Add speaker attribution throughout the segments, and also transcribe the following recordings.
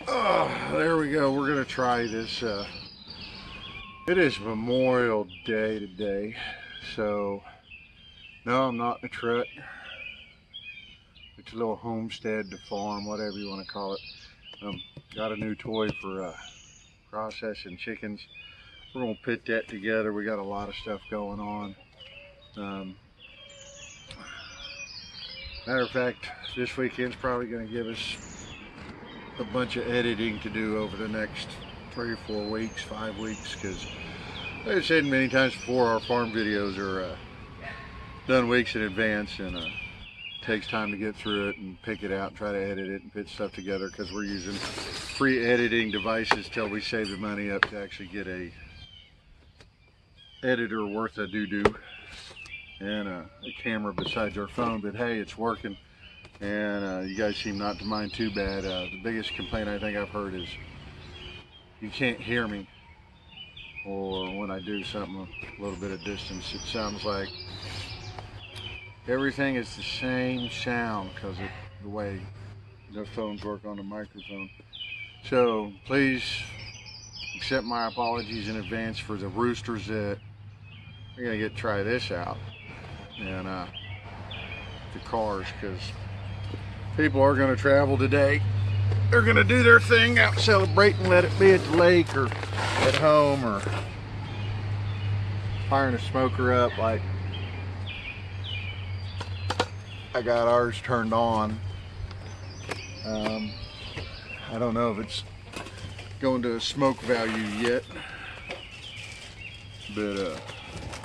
Speaker 1: Oh, there we go. We're gonna try this. It is Memorial Day today, so no, I'm not in a truck. It's a little homestead to farm, whatever you want to call it. Got a new toy for processing chickens. We're gonna put that together. We got a lot of stuff going on. Matter of fact, this weekend's probably gonna give us a bunch of editing to do over the next 3 or 4 weeks, 5 weeks, because like I said many times before, our farm videos are done weeks in advance, and it takes time to get through it and pick it out and try to edit it and put stuff together, because we're using free editing devices till we save the money up to actually get a editor worth of doo-doo and a camera besides our phone. But hey, it's working, and you guys seem not to mind too bad. The biggest complaint I think I've heard is you can't hear me, or when I do something a little bit of distance, it sounds like everything is the same sound because of the way the phones work on the microphone. So please accept my apologies in advance for the roosters that are gonna try this out, and the cars, because people are going to travel today. They're going to do their thing out celebrating, let it be at the lake or at home, or firing a smoker up like I got ours turned on. I don't know if it's going to a smoke value yet, but go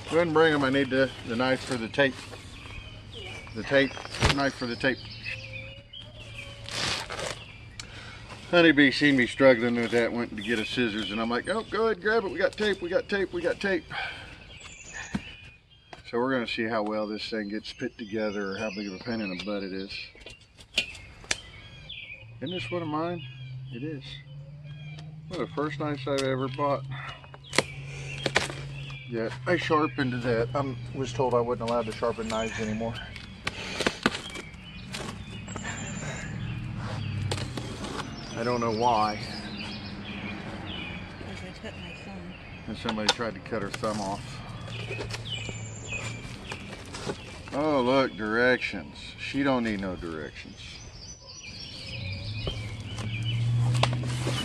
Speaker 1: ahead and bring them. I need the knife for the tape. Knife for the tape. Honeybee seen me struggling with that, went to get a scissors, and I'm like, oh, go ahead, grab it. We got tape, we got tape, we got tape. So we're gonna see how well this thing gets put together, or how big of a pain in the butt it is. Isn't this one of mine? It is. One of the first knives I've ever bought. Yeah, I sharpened that. I was told I wasn't allowed to sharpen knives anymore. I don't know why.
Speaker 2: Because I cut my thumb.
Speaker 1: And somebody tried to cut her thumb off. Oh, look, directions. She don't need no directions.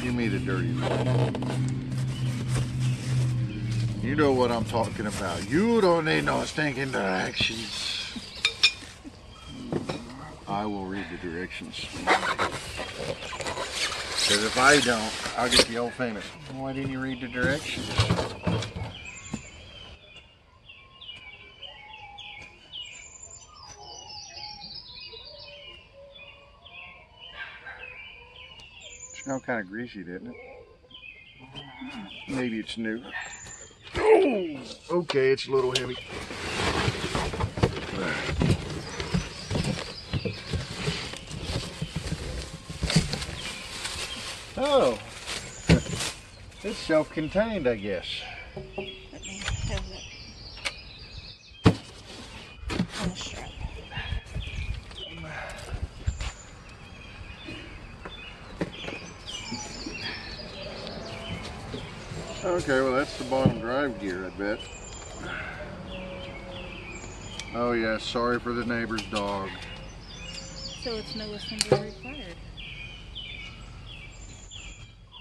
Speaker 1: Give me the dirty one. You know what I'm talking about. You don't need no stinking directions. I will read the directions. Because if I don't, I'll get the old famous, why didn't you read the directions? It smells kind of greasy, didn't it? Maybe it's new. Oh, okay, it's a little heavy. Oh, it's self-contained, I guess.
Speaker 2: Let me have that on the strap.
Speaker 1: Okay, well that's the bottom drive gear, I bet. Oh yeah, sorry for the neighbor's dog.
Speaker 2: So it's no assembly required.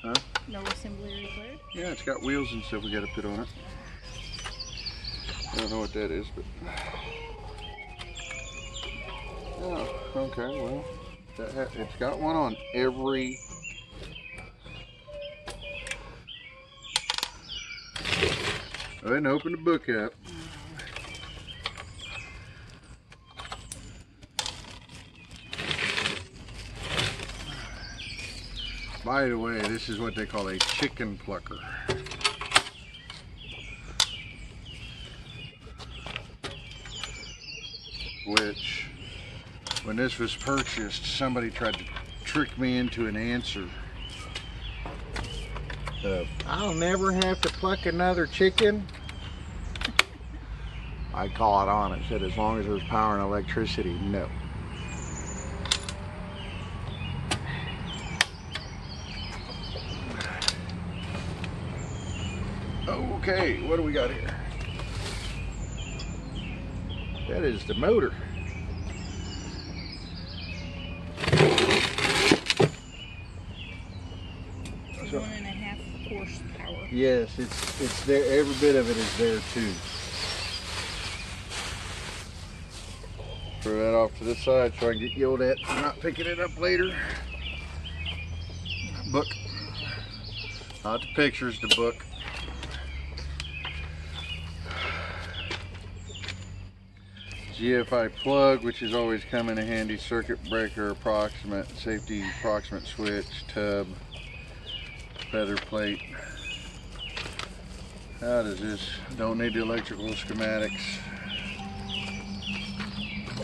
Speaker 1: Huh?
Speaker 2: No assembly required?
Speaker 1: Yeah, it's got wheels and stuff we got to put on it. I don't know what that is, but... Oh, okay, well, it's got one on every... Go ahead and open the book up. By the way, this is what they call a chicken plucker. Which, when this was purchased, somebody tried to trick me into an answer. I'll never have to pluck another chicken. I call it on it, said as long as there's power and electricity, no. Okay, what do we got here? That is the motor.
Speaker 2: It's 1.5 horsepower.
Speaker 1: Yes, it's there. Every bit of it is there too. Throw that off to the side so I can get yelled at for not picking it up later. Book. Not the pictures, the book. GFI plug, which is always come in a handy. Circuit breaker, approximate, safety approximate switch, tub, feather plate. How does this? Don't need the electrical schematics.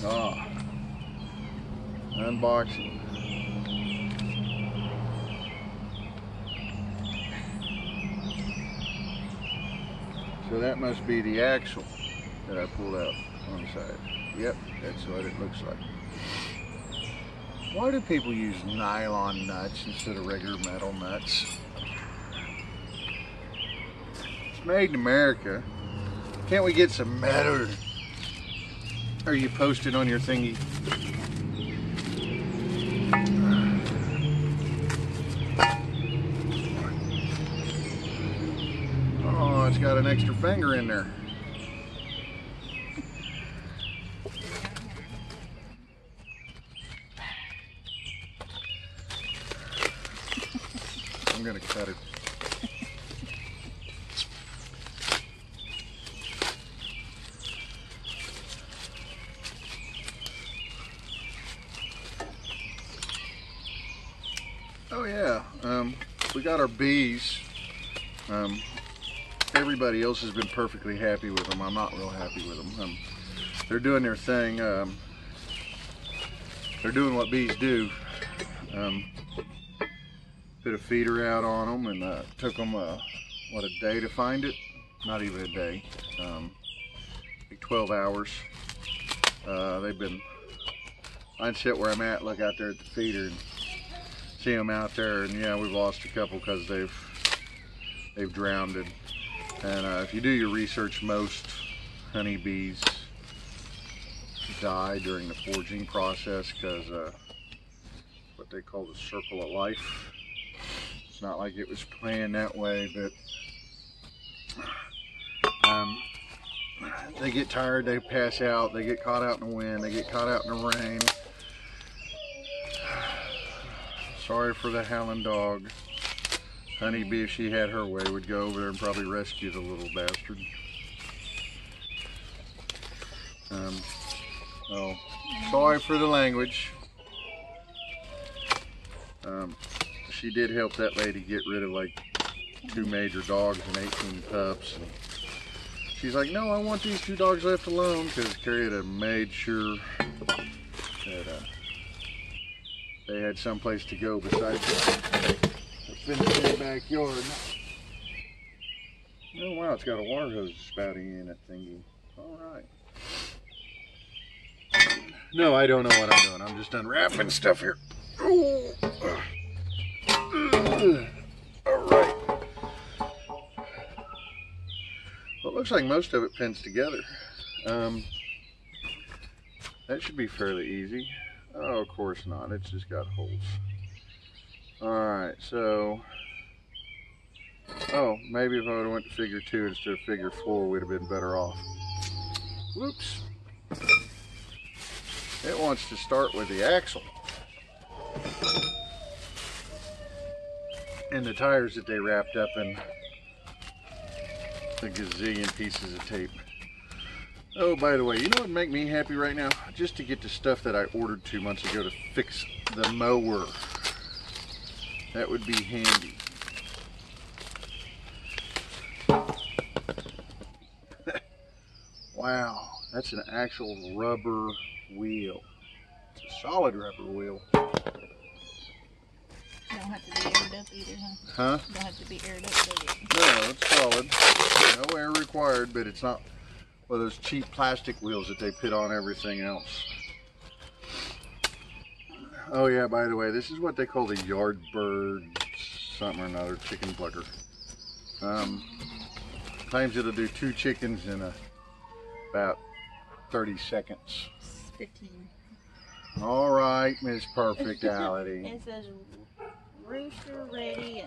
Speaker 1: Ah, unboxing. So that must be the axle that I pulled out on the side. Yep, that's what it looks like. Why do people use nylon nuts instead of regular metal nuts? It's made in America. Can't we get some metal? Or you post it on your thingy? Oh, it's got an extra finger in there. I'm gonna cut it. Oh yeah, we got our bees. Everybody else has been perfectly happy with them. I'm not real happy with them. They're doing their thing. They're doing what bees do. Put a feeder out on them and took them what, a day to find it? Not even a day. Like 12 hours. They've been. I'd sit where I'm at, look out there at the feeder, and see them out there. And yeah, we've lost a couple because they've drowned. And if you do your research, most honeybees die during the foraging process because what they call the circle of life. It's not like it was planned that way, but they get tired, they pass out, they get caught out in the wind, they get caught out in the rain. Sorry for the howling dog. Honeybee, if she had her way, would go over there and probably rescue the little bastard. Oh, sorry for the language. She did help that lady get rid of like 2 major dogs and 18 pups. And she's like, no, I want these 2 dogs left alone, because Carrie had made sure that they had someplace to go besides the fenced-in backyard. Oh wow, it's got a water hose spouting in that thingy. All right. No, I don't know what I'm doing. I'm just unwrapping stuff here. Ooh. All right. Well, it looks like most of it pins together. That should be fairly easy. Oh, of course not. It's just got holes. All right, so. Oh, maybe if I would have went to figure 2 instead of figure 4, we'd have been better off. Whoops. It wants to start with the axle and the tires that they wrapped up in the gazillion pieces of tape. Oh, by the way, you know what would make me happy right now? Just to get the stuff that I ordered 2 months ago to fix the mower. That would be handy. Wow, that's an actual rubber wheel. It's a solid rubber wheel.
Speaker 2: Don't have to be aired up either, huh?
Speaker 1: Huh?
Speaker 2: Don't have to be aired up, does it?
Speaker 1: No, it's solid. No air required, but it's not one of those cheap plastic wheels that they put on everything else. Oh yeah, by the way, this is what they call the yard bird something or another, chicken plucker. Sometimes it'll do 2 chickens in about 30 seconds.
Speaker 2: 15.
Speaker 1: All right, Miss Perfectality.
Speaker 2: It says rooster ready.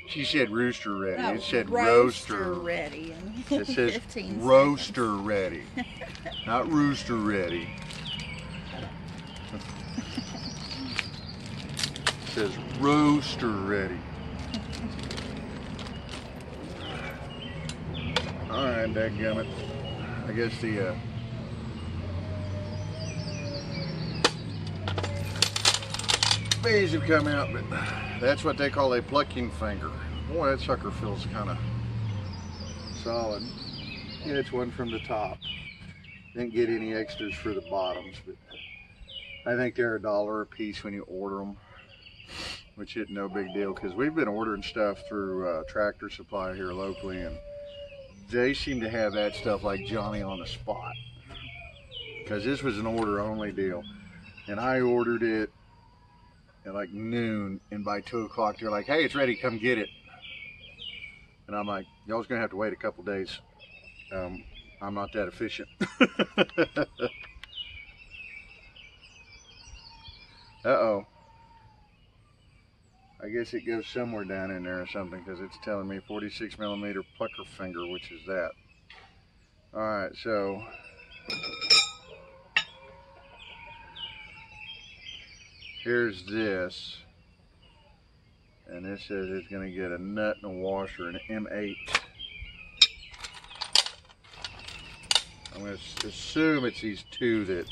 Speaker 1: She said rooster ready.
Speaker 2: No,
Speaker 1: It said
Speaker 2: roaster
Speaker 1: roaster.
Speaker 2: ready.
Speaker 1: It says
Speaker 2: 15
Speaker 1: roaster
Speaker 2: seconds.
Speaker 1: ready, not rooster ready. It says roaster ready. All right, dadgummit. I guess the bees have come out, but that's what they call a plucking finger. Boy, that sucker feels kind of solid. Yeah, it's one from the top. Didn't get any extras for the bottoms, but I think they're $1 a piece when you order them, which isn't no big deal because we've been ordering stuff through Tractor Supply here locally, and they seem to have that stuff like Johnny on the spot, because this was an order only deal, and I ordered it at like noon, and by 2 o'clock they're like, hey, it's ready, come get it. And I'm like, y'all's gonna have to wait a couple days. I'm not that efficient. Uh-oh. I guess it goes somewhere down in there or something, because it's telling me 46mm plucker finger, which is that. Alright, so here's this. And this says it's going to get a nut and a washer, an M8. I'm going to assume it's these two that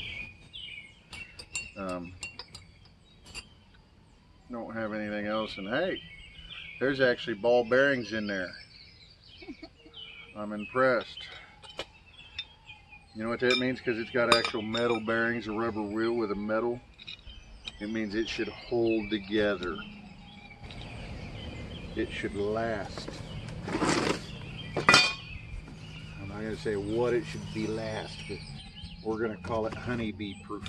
Speaker 1: don't have anything else. And hey, there's actually ball bearings in there. I'm impressed. You know what that means? Because it's got actual metal bearings, a rubber wheel with a metal. It means it should hold together. It should last. I'm not going to say what it should be last, but we're going to call it honeybee proof.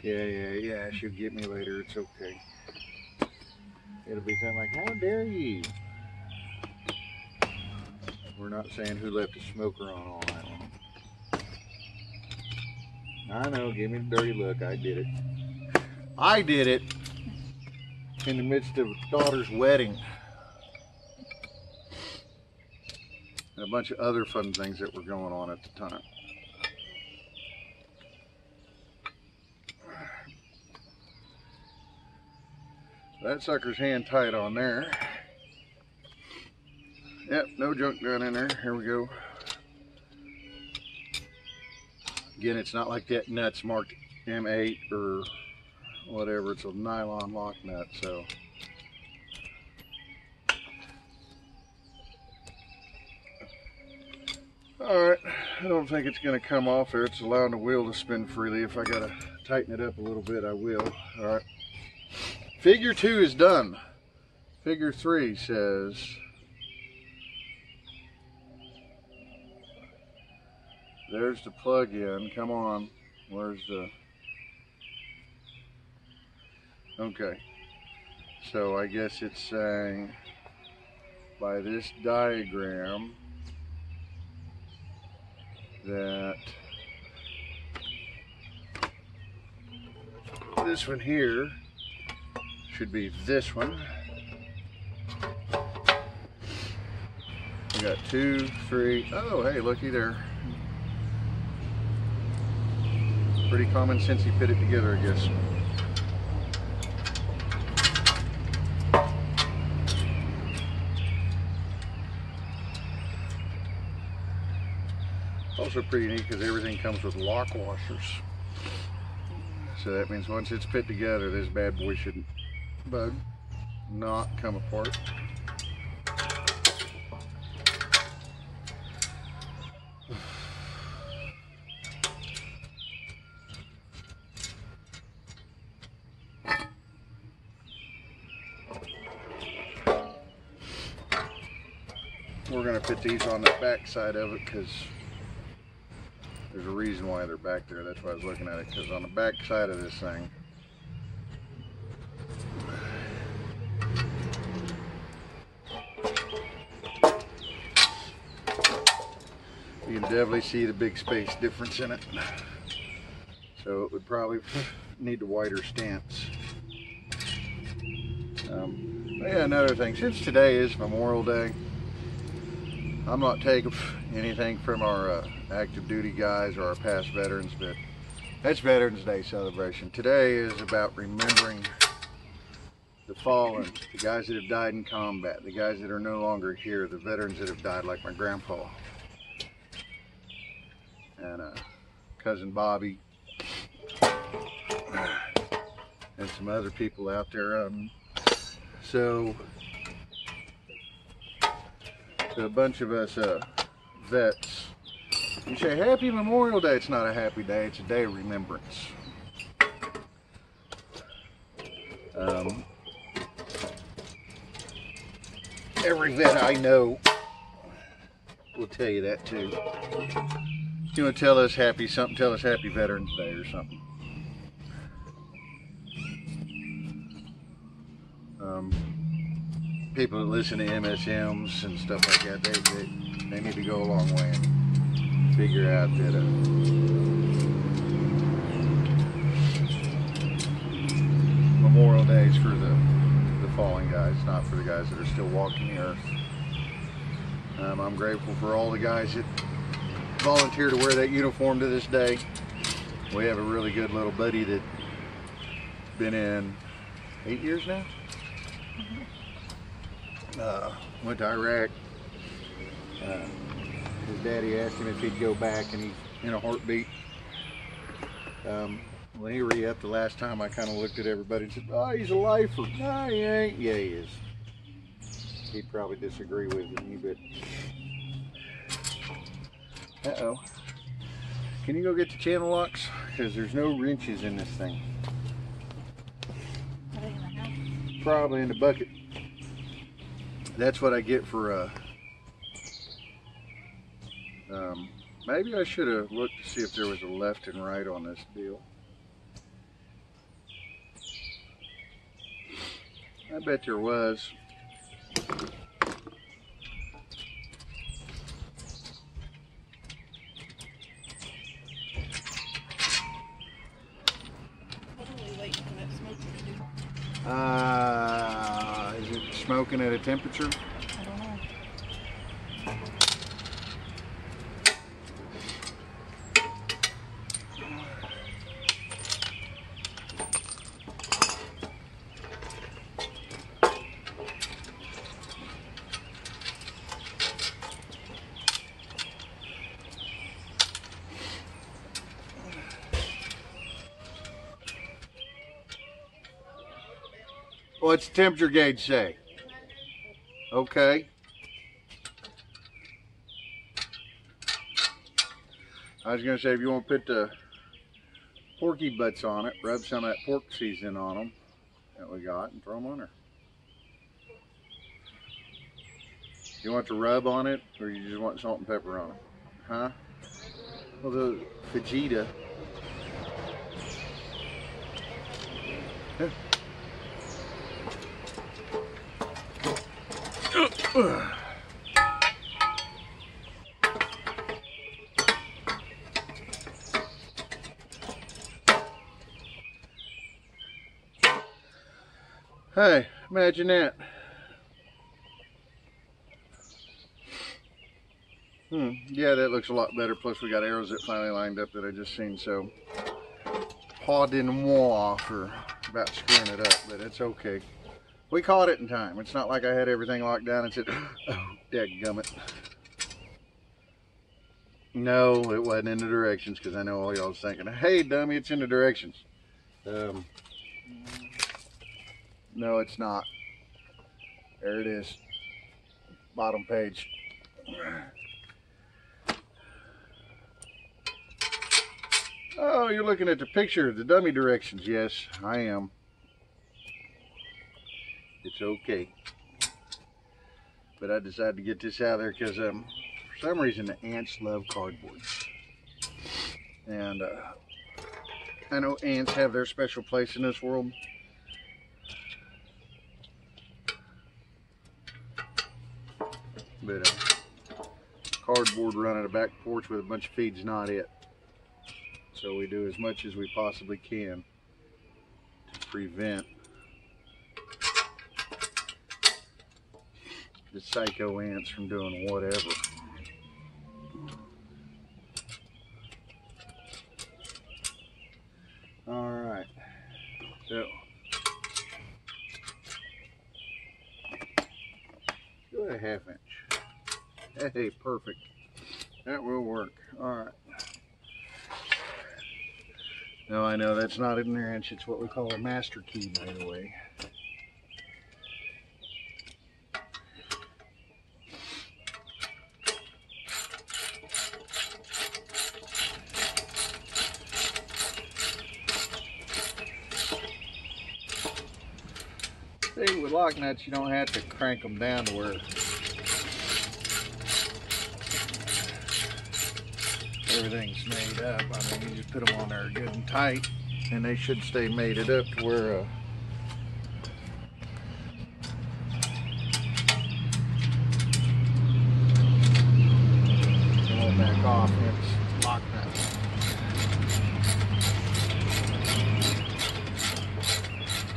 Speaker 1: Yeah, she'll get me later, it's okay. It'll be something like, how dare you? We're not saying who left a smoker on all night long. I know, give me the dirty look, I did it. I did it in the midst of daughter's wedding. And a bunch of other fun things that were going on at the time. That sucker's hand tight on there. Yep, no junk gun in there. Here we go. Again, it's not like that nut's marked M8 or whatever. It's a nylon lock nut, so. Alright, I don't think it's going to come off there. It's allowing the wheel to spin freely. If I got to tighten it up a little bit, I will. Alright. Figure 2 is done. Figure 3 says, there's the plug-in. Come on. Where's the... Okay. So I guess it's saying by this diagram that this one here should be this one. We got 2, 3. Oh, hey, looky there. Pretty common sense he put it together, I guess. Also pretty neat because everything comes with lock washers. So that means once it's put together, this bad boy shouldn't bug, not come apart. We're going to put these on the back side of it because there's a reason why they're back there. That's why I was looking at it, because on the back side of this thing, You can definitely see the big space difference in it. So it would probably need a wider stance. Yeah, another thing, since today is Memorial Day, I'm not taking anything from our active duty guys or our past veterans, but that's Veterans Day celebration. Today is about remembering the fallen, the guys that have died in combat, the guys that are no longer here, the veterans that have died, like my grandpa and cousin Bobby and some other people out there. So a bunch of us vets, you say Happy Memorial Day. It's not a happy day, it's a day of remembrance. Every vet I know will tell you that too. You want to tell us happy something, tell us Happy Veterans Day or something. People that listen to MSMs and stuff like that, they need to go a long way and figure out that Memorial Day is for the fallen guys, not for the guys that are still walking the earth. I'm grateful for all the guys that volunteer to wear that uniform to this day. We have a really good little buddy that's been in 8 years now. Went to Iraq. His daddy asked him if he'd go back, and he's in a heartbeat. When he re-upped the last time, I kind of looked at everybody and said, "Oh, he's a lifer." No, he ain't. Yeah, he is. He'd probably disagree with me, but uh-oh. Can you go get the channel locks? Because there's no wrenches in this thing.
Speaker 2: Are they in the house?
Speaker 1: Probably in the bucket. That's what I get for maybe I should have looked to see if there was a left and right on this deal. I bet there was.
Speaker 2: What are we waiting for that smoker to do?
Speaker 1: Is it smoking at a temperature?
Speaker 2: I don't know.
Speaker 1: What's the temperature gauge say? Okay. I was going to say, if you want to put the porky butts on it, rub some of that pork seasoning on them that we got and throw them on there. You want to rub on it, or you just want salt and pepper on it? Huh? Well, the fajita. Hey, imagine that. Yeah, that looks a lot better. Plus, we got arrows that finally lined up that I just seen. So, pas de moi for about screwing it up, but it's okay. We caught it in time. It's not like I had everything locked down and said, "Oh, dadgummit." No, it wasn't in the directions, because I know all y'all was thinking, "Hey, dummy, it's in the directions." No, it's not. There it is. Bottom page. Oh, you're looking at the picture, the dummy directions. Yes, I am. It's okay. But I decided to get this out of there because for some reason the ants love cardboard. And I know ants have their special place in this world. But cardboard running a back porch with a bunch of feed's not it. So we do as much as we possibly can to prevent the psycho ants from doing whatever. All right, so go a ½ inch. Hey, perfect. That will work. All right. No, I know that's not an inch. It's what we call a master key, by the way. See, with lock nuts, you don't have to crank them down to where everything's made up. I mean, you just put them on there good and tight, and they should stay mated up to where they won't back off. It's lock nuts.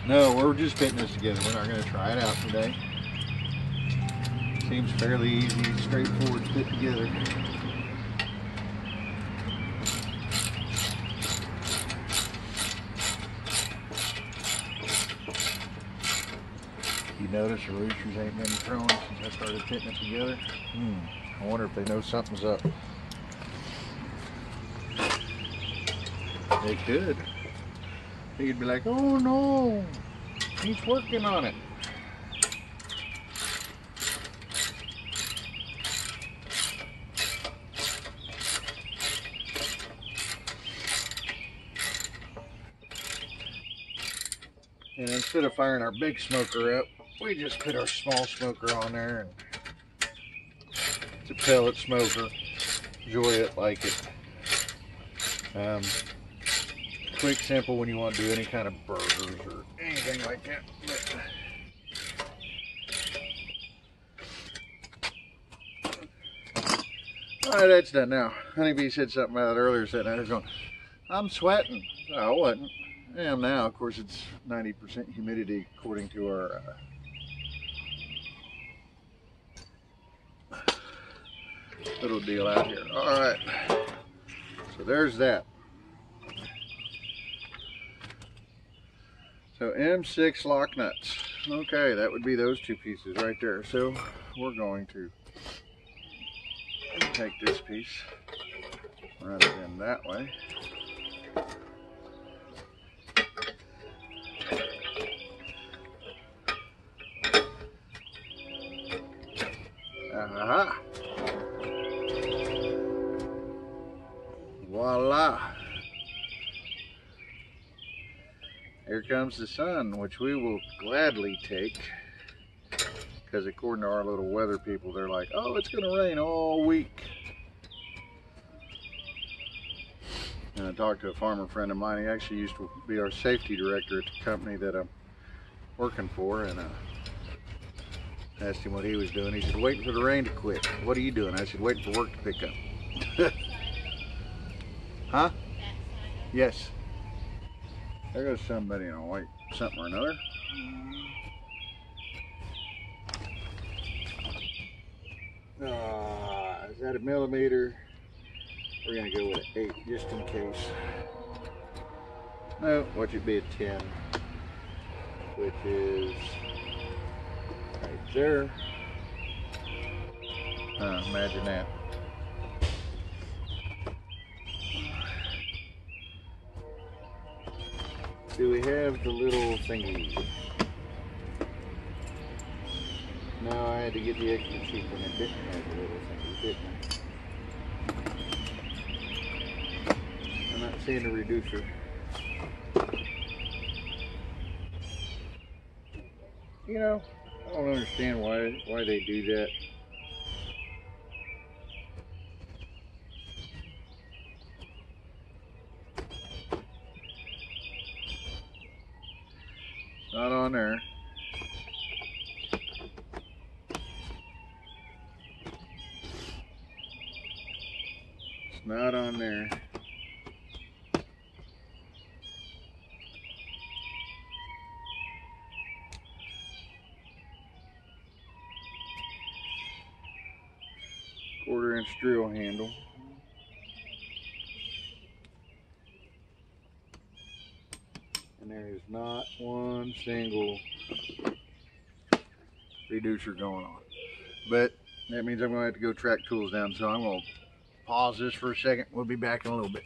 Speaker 1: No, we're just putting this together. We're not going to try it out today. Seems fairly easy, straightforward to put together. You notice the roosters ain't been crowing since I started putting it together? I wonder if they know something's up. They could. He'd be like, oh no, he's working on it. And instead of firing our big smoker up, we just put our small smoker on there, and it's a pellet smoker. Enjoy it, like it. Quick, simple when you want to do any kind of burgers or anything like that. Alright, that's done now. Honeybee said something about it earlier, sitting there going, I'm sweating. No, I wasn't. I am now. Of course, it's 90% humidity according to our little deal out here. Alright, so there's that. So M6 lock nuts. Okay, that would be those two pieces right there. So we're going to take this piece, run it in that way. Aha! Voila! Here comes the sun, which we will gladly take, because according to our little weather people, they're like, oh, it's going to rain all week. And I talked to a farmer friend of mine. He actually used to be our safety director at the company that I'm working for, and asked him what he was doing. He said, waiting for the rain to quit. What are you doing? I said, waiting for work to pick up. Huh? Yes. There goes somebody in a white something or another. Is that a millimeter? We're going to go with an 8 just in case. No, watch it be a 10, which is right there. Imagine that. Do we have the little thingy? No, I had to get the extra cheap one. It didn't have the little thingy, didn't I? I'm not seeing the reducer. You know, I don't understand why they do that. Not on there. not on there. Quarter-inch drill handle. And there is not one single reducer going on. But that means I'm going to have to go track tools down, so I'm going to pause this for a second. We'll be back in a little bit.